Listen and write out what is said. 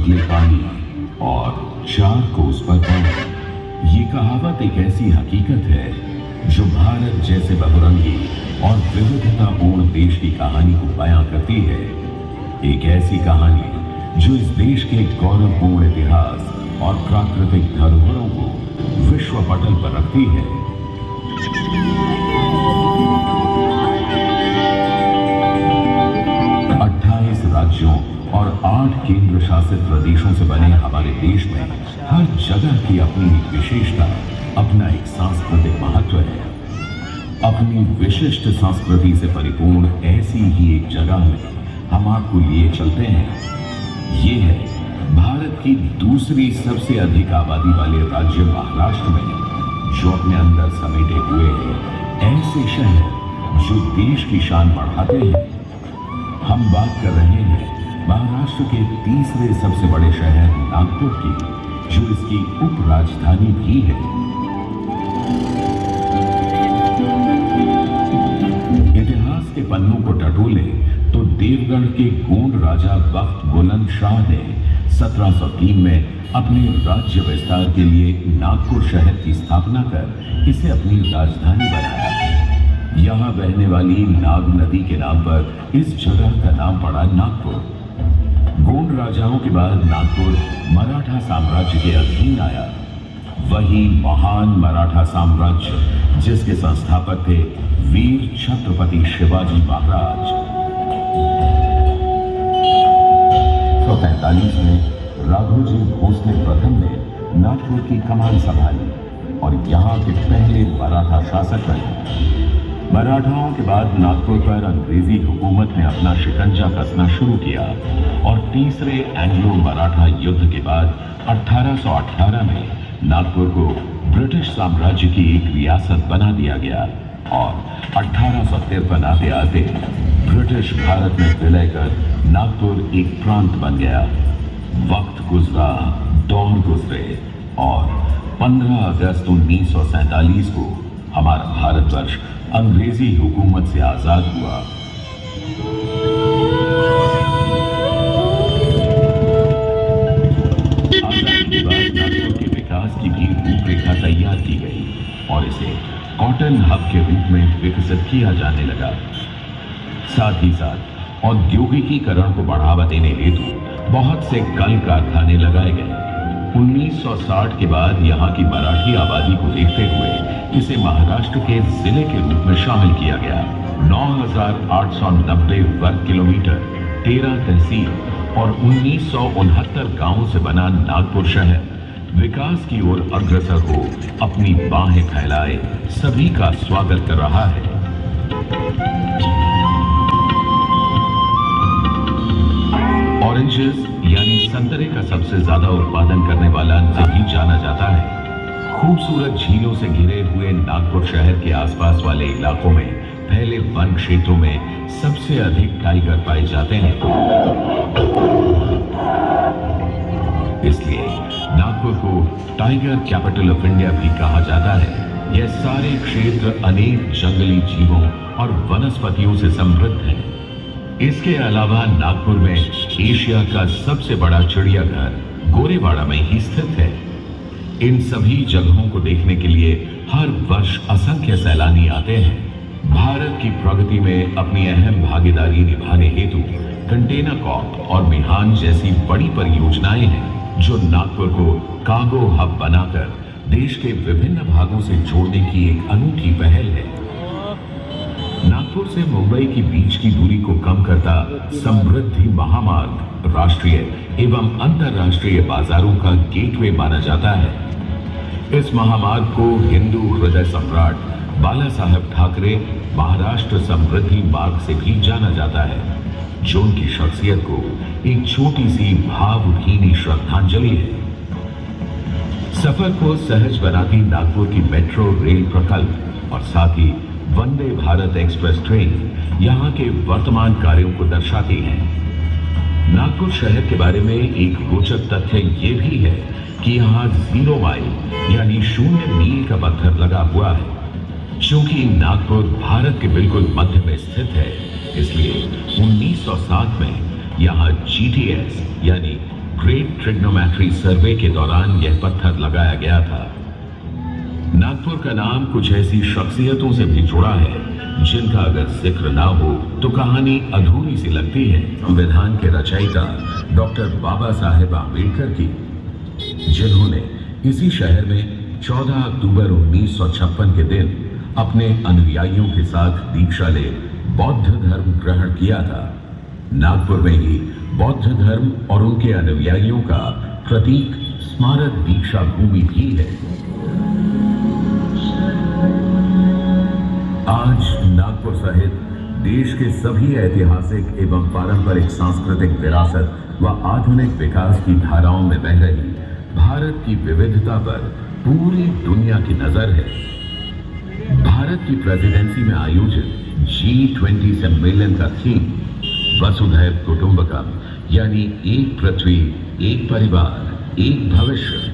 बदले पानी और 4 कोस पर पानी। ये कहावत एक ऐसी हकीकत है जो भारत जैसे बहुरंगी और विविधतापूर्ण देश की कहानी को बयां करती है। एक ऐसी कहानी जो इस देश के गौरवपूर्ण इतिहास और प्राकृतिक धरोहरों को विश्व पटल पर रखती है। राज्यों और 8 केंद्र शासित प्रदेशों से बने हमारे देश में हर जगह की अपनी एक विशेषता, अपना एक सांस्कृतिक महत्व है। अपनी विशिष्ट संस्कृति से परिपूर्ण ऐसी ही एक जगह में हम आपको लिए चलते हैं। ये है भारत की दूसरी सबसे अधिक आबादी वाले राज्य महाराष्ट्र में, जो अपने अंदर समेटे हुए हैं ऐसे शहर जो देश की शान बढ़ाते हैं। हम बात कर रहे हैं महाराष्ट्र के तीसरे सबसे बड़े शहर नागपुर की, जो इसकी उप राजधानी भी है। इतिहास के पन्नों को टटोले तो देवगढ़ के गोंड राजा बख्त बुलंद शाह ने 1703 में अपने राज्य विस्तार के लिए नागपुर शहर की स्थापना कर इसे अपनी राजधानी बनाया। यहाँ बहने वाली नाग नदी के नाम पर इस जगह का नाम पड़ा नागपुर। गोंड राजाओं के बाद नागपुर मराठा साम्राज्य के अधीन आया। वही महान मराठा साम्राज्य जिसके संस्थापक थे वीर छत्रपति शिवाजी महाराज। 1943 में राघोजी भोसले प्रथम ने नागपुर की कमान संभाली और यहाँ के पहले मराठा शासक बने। मराठाओं के बाद नागपुर पर अंग्रेजी हुकूमत ने अपना शिकंजा कसना शुरू किया और तीसरे एंग्लो मराठा युद्ध के बाद 1818 में नागपुर को ब्रिटिश साम्राज्य की एक रियासत बना दिया गया और 1853 आते आते ब्रिटिश भारत में विलय कर नागपुर एक प्रांत बन गया। वक्त गुजरा, दौर गुजरे और 15 अगस्त 1947 को हमारा भारतवर्ष अंग्रेजी हुकूमत से आजाद हुआ। आजादी के बाद नागपुर के विकास की भी रूपरेखा तैयार की गई और इसे कॉटन हब के रूप में विकसित किया जाने लगा। साथ ही साथ औद्योगिकीकरण को बढ़ावा देने हेतु बहुत से कल कारखाने लगाए गए। 1960 के बाद यहाँ की मराठी आबादी को देखते हुए इसे महाराष्ट्र के जिले के रूप में शामिल किया गया। 9,890 वर्ग किलोमीटर, 13 तहसील और 1969 गांवों से बना नागपुर शहर विकास की ओर अग्रसर हो अपनी बाहें फैलाए सभी का स्वागत कर रहा है। ऑरेंजेस यानी संतरे का सबसे ज्यादा उत्पादन करने वाला भी जाना जाता है। खूबसूरत झीलों से घिरे हुए नागपुर शहर के आसपास वाले इलाकों में फैले वन क्षेत्रों में सबसे अधिक टाइगर पाए जाते हैं। इसलिए नागपुर को टाइगर कैपिटल ऑफ इंडिया भी कहा जाता है। यह सारे क्षेत्र अनेक जंगली जीवों और वनस्पतियों से समृद्ध है। इसके अलावा नागपुर में एशिया का सबसे बड़ा चिड़ियाघर गोरेवाड़ा में ही स्थित है। इन सभी जगहों को देखने के लिए हर वर्ष असंख्य सैलानी आते हैं। भारत की प्रगति में अपनी अहम भागीदारी निभाने हेतु कंटेनर कॉर्प और मिहान जैसी बड़ी परियोजनाएं हैं, जो नागपुर को कार्गो हब बनाकर देश के विभिन्न भागों से जोड़ने की एक अनूठी पहल है। नागपुर से मुंबई की बीच की दूरी को कम करता समृद्धि महामार्ग राष्ट्रीय एवं अंतर्राष्ट्रीय बाजारों का गेटवे माना जाता है। इस महामार्ग को हिंदू हृदय सम्राट बाला साहब ठाकरे महाराष्ट्र समृद्धि मार्ग से भी जाना जाता है, जो उनकी शख्सियत को एक छोटी सी भावभीनी श्रद्धांजलि है। सफर को सहज बनाती नागपुर की मेट्रो रेल प्रकल्प और साथ ही वंदे भारत एक्सप्रेस ट्रेन यहाँ के वर्तमान कार्यों को दर्शाती है। नागपुर शहर के बारे में एक रोचक तथ्य ये भी है कि यहाँ 0 माइल यानी 0 मील का पत्थर लगा हुआ है। चूंकि नागपुर भारत के बिल्कुल मध्य में स्थित है, इसलिए 1907 में यहाँ GTS यानी ग्रेट ट्रिग्नोमेट्री सर्वे के दौरान यह पत्थर लगाया गया था। नागपुर का नाम कुछ ऐसी शख्सियतों से भी जुड़ा है जिनका अगर जिक्र ना हो तो कहानी अधूरी सी लगती है। संविधान के रचयिता डॉक्टर बाबा साहेब आम्बेडकर की, जिन्होंने इसी शहर में 14 अक्टूबर 1956 के दिन अपने अनुयायियों के साथ दीक्षा ले बौद्ध धर्म ग्रहण किया था। नागपुर में ही बौद्ध धर्म और उनके अनुयायियों का प्रतीक स्मारक दीक्षा भूमि भी है। आज नागपुर सहित देश के सभी ऐतिहासिक एवं पारंपरिक सांस्कृतिक विरासत व आधुनिक विकास की धाराओं में बह रही भारत की विविधता पर पूरी दुनिया की नजर है। भारत की प्रेसिडेंसी में आयोजित G20 सम्मेलन का थीम वसुधैव कुटुंबकम यानी एक पृथ्वी, एक परिवार, एक भविष्य